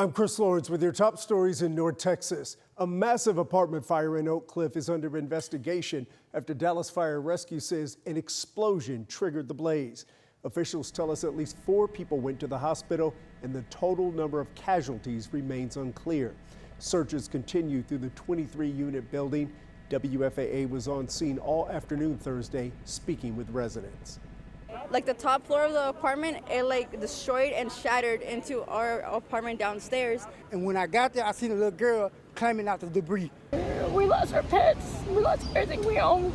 I'm Chris Lawrence with your top stories in North Texas. A massive apartment fire in Oak Cliff is under investigation after Dallas Fire Rescue says an explosion triggered the blaze. Officials tell us at least 4 people went to the hospital and the total number of casualties remains unclear. Searches continue through the 23-unit building. WFAA was on scene all afternoon Thursday, speaking with residents. Like the top floor of the apartment, it destroyed and shattered into our apartment downstairs. And when I got there, I seen a little girl climbing out the debris. We lost our pets. We lost everything we owned.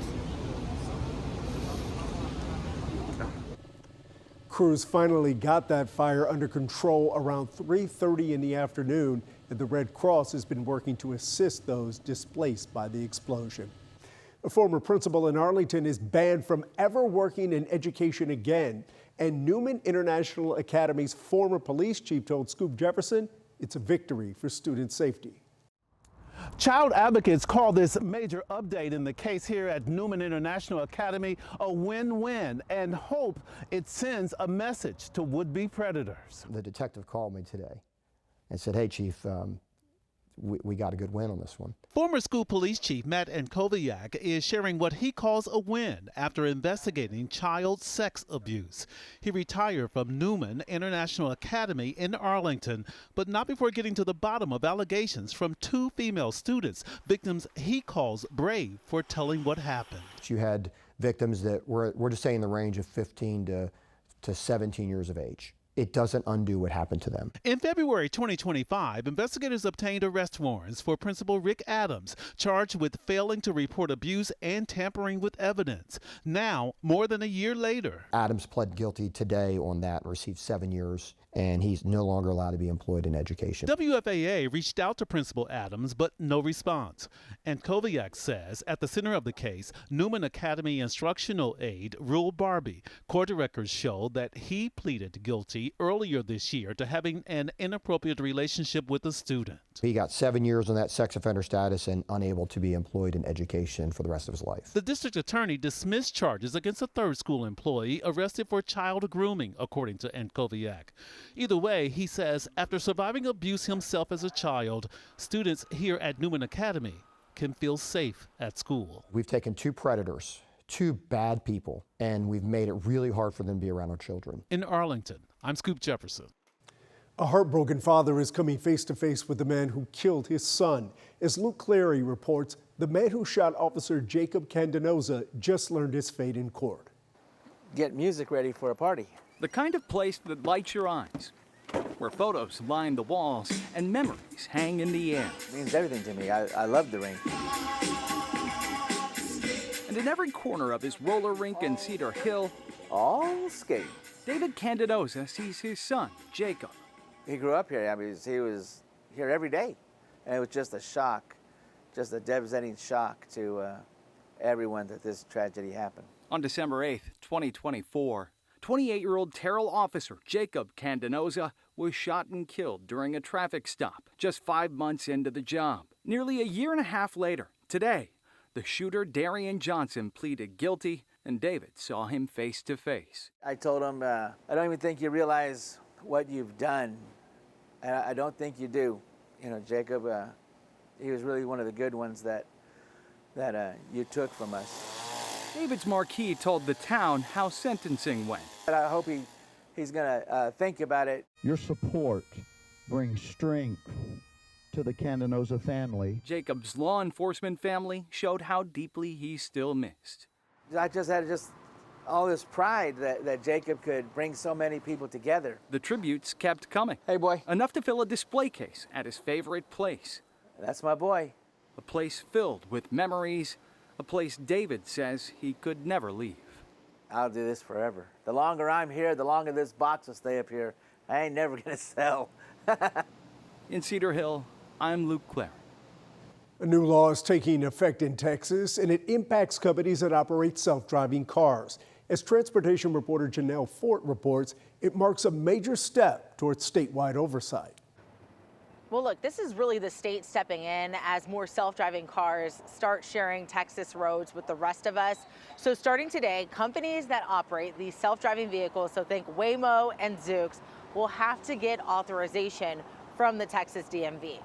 Crews finally got that fire under control around 3:30 in the afternoon, and the Red Cross has been working to assist those displaced by the explosion. A former principal in Arlington is banned from ever working in education again. And Newman International Academy's former police chief told Scoop Jefferson it's a victory for student safety. Child advocates call this major update in the case here at Newman International Academy a win-win and hope it sends a message to would-be predators. The detective called me today and said, "Hey, Chief, we got a good win on this one." Former school police chief Matt Ankoviak is sharing what he calls a win after investigating child sex abuse. He retired from Newman International Academy in Arlington, but not before getting to the bottom of allegations from 2 female students, victims he calls brave for telling what happened. You had victims that we're just saying the range of 15 to 17 years of age. It doesn't undo what happened to them. In February 2025, investigators obtained arrest warrants for Principal Rick Adams, charged with failing to report abuse and tampering with evidence. Now, more than a year later, Adams pled guilty today on that and received 7 years, and he's no longer allowed to be employed in education. WFAA reached out to Principal Adams, but no response. And Koviak says at the center of the case, Newman Academy instructional aide Rule Barbie. Court records show that he pleaded guilty earlier this year to having an inappropriate relationship with a student. He got 7 years on that sex offender status and unable to be employed in education for the rest of his life. The district attorney dismissed charges against a 3rd school employee arrested for child grooming, according to Ankoviak. Either way, he says after surviving abuse himself as a child, students here at Newman Academy can feel safe at school. We've taken 2 predators, 2 bad people, and we've made it really hard for them to be around our children. In Arlington, I'm Scoop Jefferson. A heartbroken father is coming face to face with the man who killed his son. As Luke Clary reports, the man who shot Officer Jacob Candenoza just learned his fate in court. Get music ready for a party. The kind of place that lights your eyes, where photos line the walls and memories hang in the air. It means everything to me. I love the rink. And in every corner of his roller rink in Cedar Hill, All skate. David Candenoza sees his son, Jacob. He grew up here. I mean, he was here every day. And it was just a shock, just a devastating shock to everyone that this tragedy happened. On December 8th, 2024, 28-year-old Terrell officer Jacob Candenoza was shot and killed during a traffic stop just 5 months into the job. Nearly a year and a half later, today, the shooter Darian Johnson pleaded guilty and David saw him face to face. I told him, I don't even think you realize what you've done. I don't think you do. You know, Jacob, he was really one of the good ones that you took from us. David's marquee told the town how sentencing went. But I hope he's gonna think about it. Your support brings strength to the Candenoza family. Jacob's law enforcement family showed how deeply he's still missed. I just had all this pride that Jacob could bring so many people together. The tributes kept coming. Hey, boy. Enough to fill a display case at his favorite place. That's my boy. A place filled with memories, a place David says he could never leave. I'll do this forever. The longer I'm here, the longer this box will stay up here. I ain't never gonna sell. In Cedar Hill, I'm Luke Clary. A new law is taking effect in Texas, and it impacts companies that operate self-driving cars. As transportation reporter Janelle Fort reports, it marks a major step towards statewide oversight. Well, look, this is really the state stepping in as more self-driving cars start sharing Texas roads with the rest of us. So starting today, companies that operate these self-driving vehicles, so think Waymo and Zoox, will have to get authorization from the Texas DMV.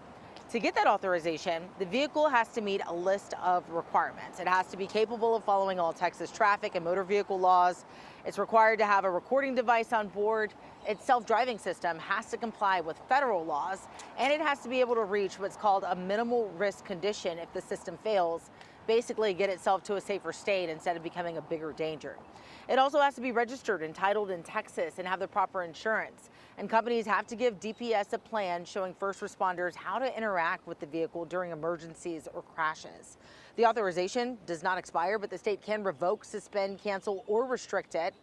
To get that authorization, the vehicle has to meet a list of requirements. It has to be capable of following all Texas traffic and motor vehicle laws. It's required to have a recording device on board. Its self-driving system has to comply with federal laws, and it has to be able to reach what's called a minimal risk condition if the system fails, basically get itself to a safer state instead of becoming a bigger danger. It also has to be registered and titled in Texas and have the proper insurance. And companies have to give DPS a plan showing first responders how to interact with the vehicle during emergencies or crashes. The authorization does not expire, but the state can revoke, suspend, cancel, or restrict it.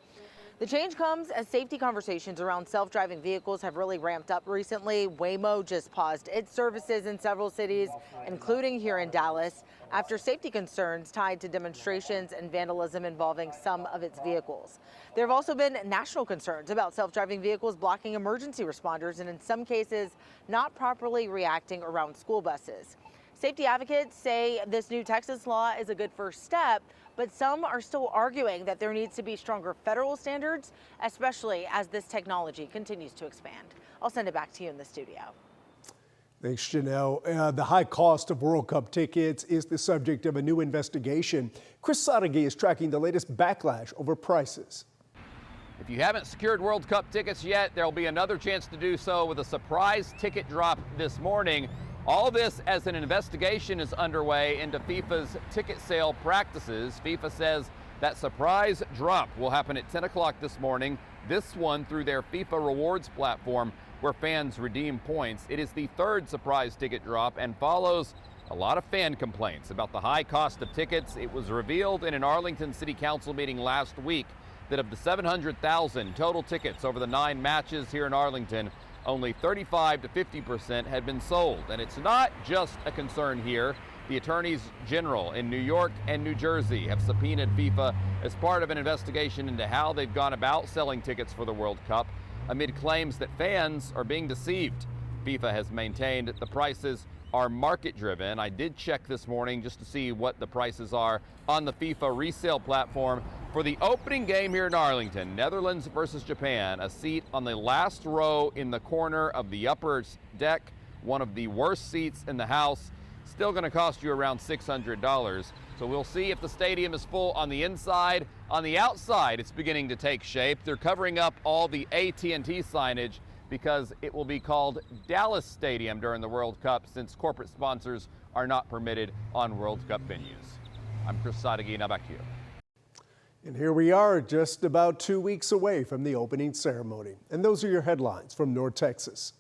The change comes as safety conversations around self-driving vehicles have really ramped up recently. Waymo just paused its services in several cities, including here in Dallas, after safety concerns tied to demonstrations and vandalism involving some of its vehicles. There have also been national concerns about self-driving vehicles blocking emergency responders and in some cases not properly reacting around school buses. Safety advocates say this new Texas law is a good first step, but some are still arguing that there needs to be stronger federal standards, especially as this technology continues to expand. I'll send it back to you in the studio. Thanks, Janelle. The high cost of World Cup tickets is the subject of a new investigation. Chris Sadeghi is tracking the latest backlash over prices. If you haven't secured World Cup tickets yet, there'll be another chance to do so with a surprise ticket drop this morning. All this as an investigation is underway into FIFA's ticket sale practices. FIFA says that surprise drop will happen at 10 o'clock this morning, this one through their FIFA Rewards platform where fans redeem points. It is the third surprise ticket drop and follows a lot of fan complaints about the high cost of tickets. It was revealed in an Arlington City Council meeting last week that of the 700,000 total tickets over the 9 matches here in Arlington, only 35 to 50% had been sold. And it's not just a concern here. The attorneys general in New York and New Jersey have subpoenaed FIFA as part of an investigation into how they've gone about selling tickets for the World Cup amid claims that fans are being deceived. FIFA has maintained the prices are market driven. I did check this morning just to see what the prices are on the FIFA resale platform. For the opening game here in Arlington, Netherlands versus Japan, a seat on the last row in the corner of the upper deck, one of the worst seats in the house, still going to cost you around $600. So we'll see if the stadium is full on the inside. On the outside, it's beginning to take shape. They're covering up all the AT&T signage because it will be called Dallas Stadium during the World Cup since corporate sponsors are not permitted on World Cup venues. I'm Chris Sadeghi, now back to you. And here we are just about 2 weeks away from the opening ceremony. And those are your headlines from North Texas.